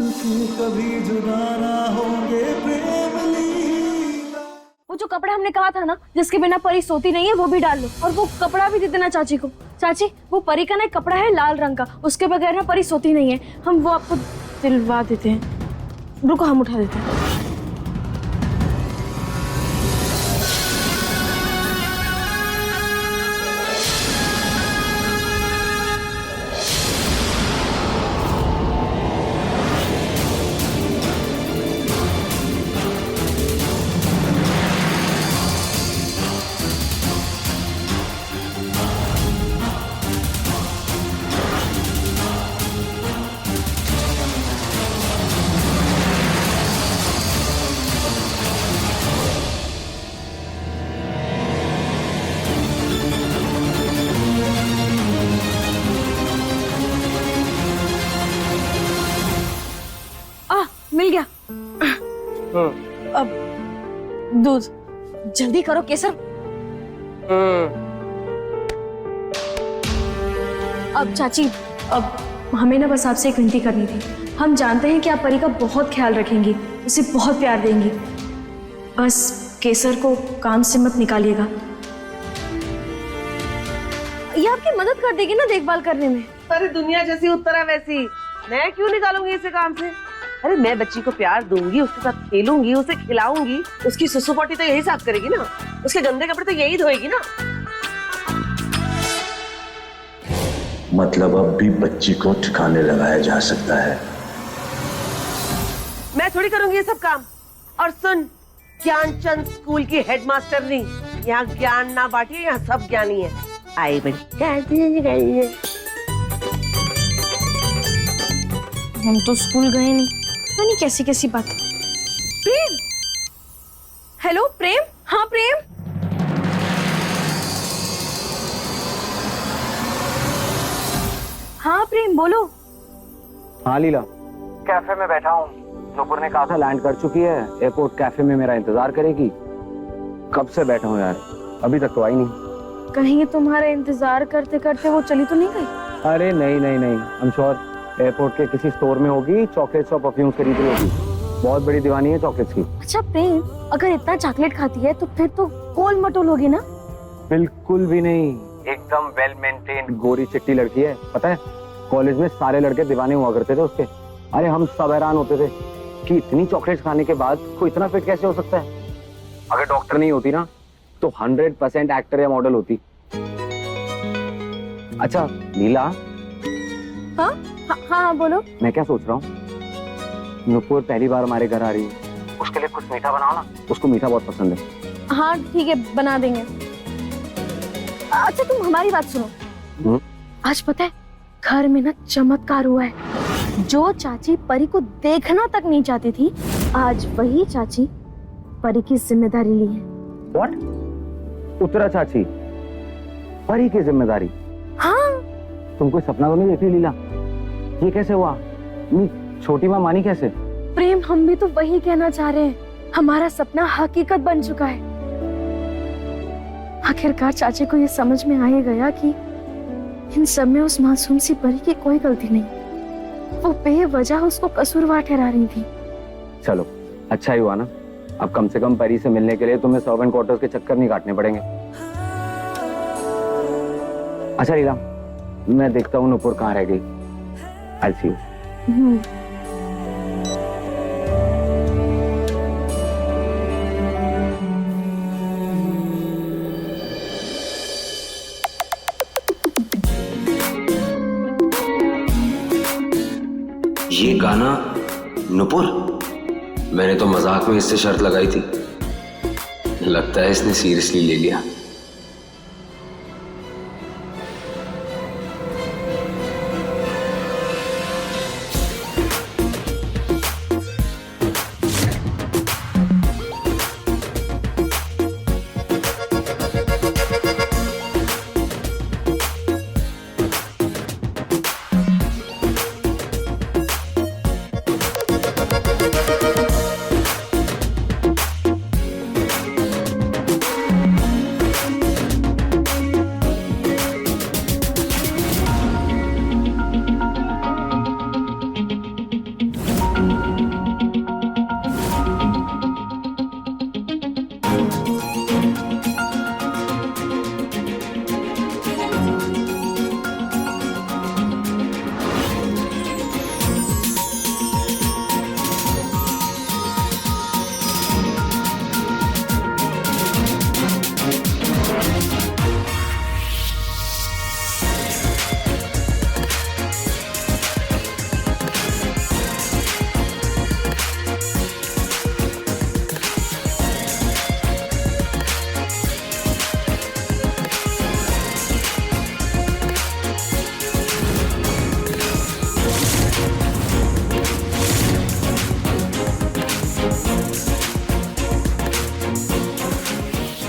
मिलके कभी जुदा ना होंगे प्रेम लीला। वो जो कपड़ा हमने कहा था ना जिसके बिना परी सोती नहीं है वो भी डाल लो, और वो कपड़ा भी दे देना चाची को। चाची वो परी का ना एक कपड़ा है लाल रंग का, उसके बगैर ना परी सोती नहीं है, हम वो आपको दिलवा देते हैं। रुको हम उठा देते हैं। मिल गया। अब दूध जल्दी करो केसर। अब चाची अब हमें ना बस आपसे एक विनती करनी थी। हम जानते हैं कि आप परी का बहुत ख्याल रखेंगी, उसे बहुत प्यार देंगी, बस केसर को काम से मत निकालिएगा। ये आपकी मदद कर देगी ना देखभाल करने में। सारी दुनिया जैसी उत्तरा वैसी, मैं क्यों निकालूंगी इसे काम से? अरे मैं बच्ची को प्यार दूंगी, उसके साथ खेलूंगी, उसे खिलाऊंगी, उसकी सुसु पोटी तो यही साफ करेगी ना, उसके गंदे कपड़े तो यही धोएगी ना। मतलब अब भी बच्ची को ठिकाने लगाया जा सकता है। मैं थोड़ी करूंगी ये सब काम। और सुन, ज्ञानचंद स्कूल की हेडमास्टर नहीं, यहाँ ज्ञान ना बांटिए, यहाँ सब ज्ञानी है। आई बड़ी हम तो स्कूल गए नहीं, नहीं कैसी कैसी बात। प्रेम, हेलो प्रेम। हाँ प्रेम, हाँ प्रेम बोलो। हाँ लीला, कैफे में बैठा हूँ। नुपुर ने कहा था लैंड कर चुकी है, एयरपोर्ट कैफे में मेरा इंतजार करेगी। कब से बैठा हूँ यार, अभी तक तो आई नहीं। कहीं तुम्हारा इंतजार करते करते वो चली तो नहीं गई? अरे नहीं नहीं नहीं, आई एम श्योर एयरपोर्ट के किसी स्टोर में होगी, चॉकलेट्स और परफ्यूम खरीद रही होगी। बहुत बड़ी दीवानी है चॉकलेट्स की। अच्छा प्रेम, अगर इतना चॉकलेट खाती है तो फिर तो गोल मटोल होगी ना? बिल्कुल भी नहीं, एकदम वेल मेंटेन्ड गोरी चिट्टी लड़की है। पता है कॉलेज में सारे लड़के दीवाने हुआ करते थे उसके। अरे हम सब हैरान होते थे कि इतनी चॉकलेट्स खाने के बाद कोई इतना फिट कैसे हो सकता है। अगर डॉक्टर नहीं होती ना तो 100% एक्टर या मॉडल होती। अच्छा लीला। हाँ हाँ हाँ बोलो। मैं क्या सोच रहा हूँ, नुपुर पहली बार हमारे घर आ रही है, उसके लिए कुछ मीठा बनाओ ना, उसको मीठा बहुत पसंद है। हाँ ठीक है बना देंगे। अच्छा तुम हमारी बात सुनो। आज पता है घर में ना चमत्कार हुआ है। जो चाची परी को देखना तक नहीं चाहती थी, आज वही चाची परी की जिम्मेदारी ली है। What? उत्तरा चाची परी की जिम्मेदारी? हाँ। तुम कोई सपना तो नहीं देख रही लीला? ये कैसे हुआ? छोटी माँ मानी कैसे? प्रेम हम भी तो वही कहना चाह रहे हैं, हमारा सपना हकीकत बन चुका है। आखिरकार चाची को ये समझ में आ ही गया कि इन सब में उस मासूम सी परी की कोई गलती नहीं, वो बेवजह उसको कसूरवार ठहरा रही थी। चलो अच्छा ही हुआ ना, अब कम से कम परी से मिलने के लिए तुम्हें सर्वेंट क्वार्टर्स के चक्कर नहीं काटने पड़ेंगे। अच्छा लीला, मैं देखता हूँ नुपुर कहाँ रह गई। I'll see you. ये गाना नुपुर, मैंने तो मजाक में इससे शर्त लगाई थी, लगता है इसने सीरियसली ले लिया।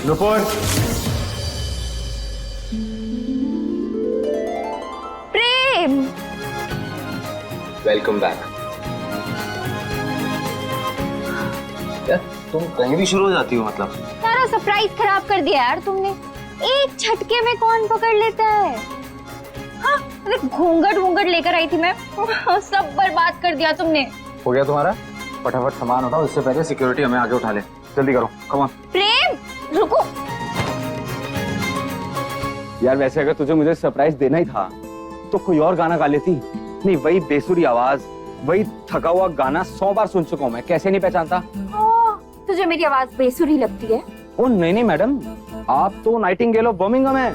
नुपुर प्रेम, वेलकम बैक। यार तुम कहीं भी शुरू हो जाती हो मतलब। सारा सरप्राइज खराब कर दिया यार तुमने। एक झटके में कौन पकड़ लेता है? हाँ, अरे घूंघट लेकर आई थी मैं, सब बर्बाद कर दिया तुमने। हो गया तुम्हारा? फटाफट सामान उठाओ, इससे पहले सिक्योरिटी हमें आगे उठा ले। जल्दी करो, कम ऑन। प्रेम रुको। यार वैसे अगर तुझे मुझे सरप्राइज देना ही था तो कोई और गाना गा लेती। नहीं, वही बेसुरी आवाज, वही थका हुआ गाना 100 बार सुन चुका हूँ मैं, कैसे नहीं पहचानता? तुझे मेरी आवाज बेसुरी लगती है? ओ नहीं मैडम, आप तो नाइटिंगेल ऑफ बर्मिंघम है,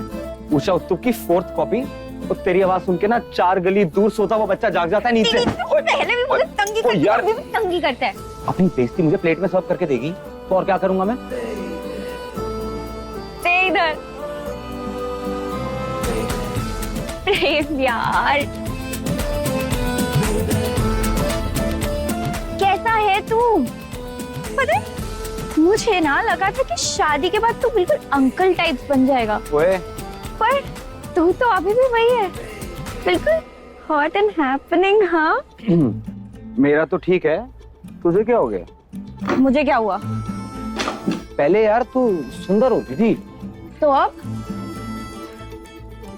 उषा उत्तुप की 4th कॉपी। तो तेरी आवाज सुन के ना 4 गली दूर सोता हुआ बच्चा जाग जाता है नींद से। पहले भी मुझे तंगी करता है, अभी भी तंगी करता है। अपनी बेइज्जती मुझे प्लेट में सर्व करके देगी तो और क्या करूंगा मैं? दे इधर। प्रेम यार, कैसा है तू? पता है, मुझे ना लगा था कि शादी के बाद तू बिल्कुल अंकल टाइप्स बन जाएगा, ओए पर तू तो अभी भी वही है, बिल्कुल हॉट एंड हैपनिंग। हाँ मेरा तो ठीक है, तुझे क्या हो गया? मुझे क्या हुआ? पहले यार तू सुंदर होती थी, तो अब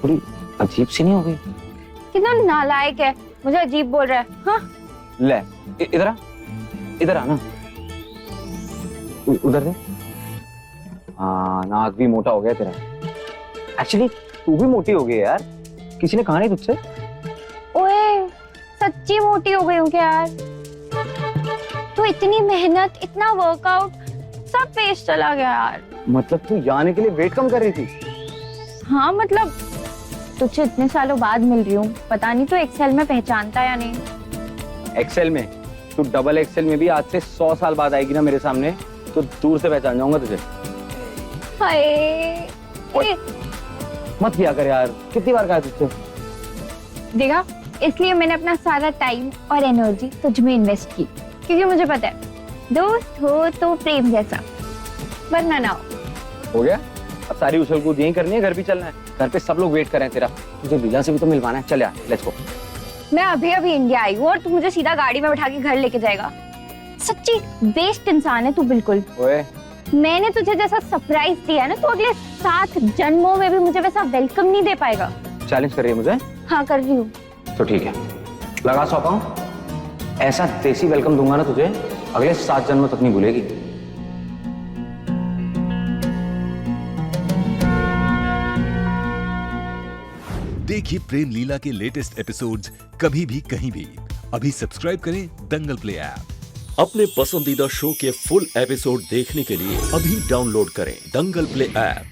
थोड़ी अजीब सी नहीं हो गई? कितना नालायक है, मुझे अजीब बोल रहा है। हाँ ले इधर आ, इधर आना, उधर दे। हाँ, नाक भी मोटा हो गया तेरा। एक्चुअली तू भी मोटी हो गई है यार, किसी ने कहा नहीं तुझसे? ओए, सच्ची मोटी हो गई हूँ क्या यार? तो इतनी मेहनत, इतना वर्कआउट सब वेस्ट चला गया यार। मतलब तू यहाँ आने के लिए वेट कम कर रही थी? हाँ मतलब तुझसे इतने सालों बाद मिल रही हूँ, पता नहीं तो एक्सेल में पहचानता या नहीं। एक्सेल में? तू डबल एक्सेल में भी आज से 100 साल बाद आएगी ना मेरे सामने, तो दूर से पहचान जाऊंगा तुझे। हाय, मत किया कर यार, कितनी बार कहा तुझसे? देखा, इसलिए मैंने अपना सारा टाइम और एनर्जी तुझ में इन्वेस्ट की, क्योंकि मुझे पता है दोस्त हो तो प्रेम जैसा, वरना ना हो। गया? अब सारी उछल कूद यही करनी है, घर भी चलना है, घर पे सब लोग वेट कर रहे हैं तेरा, तुझे लीला से भी तो मिलवाना है। चल यार, लेट्स गो। मैं अभी इंडिया आई हूँ और तू मुझे सीधा गाड़ी में बैठा के घर लेके जाएगा? सच्ची बेस्ट इंसान है तू बिल्कुल। ओए, मैंने तुझे जैसा सरप्राइज दिया है ना, तो अगले 7 जन्मों में भी मुझे वैसा वेलकम नहीं दे पाएगा। चैलेंज कर रही है मुझे? हाँ कर रही हूँ। तो ठीक है, लगा सौंपा हूं, ऐसा देसी वेलकम दूंगा ना तुझे, अगले 7 जन्मों तक नहीं भूलेगी। देखिए प्रेम लीला के लेटेस्ट एपिसोड्स कभी भी कहीं भी। अभी सब्सक्राइब करें दंगल प्ले ऐप। अपने पसंदीदा शो के फुल एपिसोड देखने के लिए अभी डाउनलोड करें दंगल प्ले ऐप।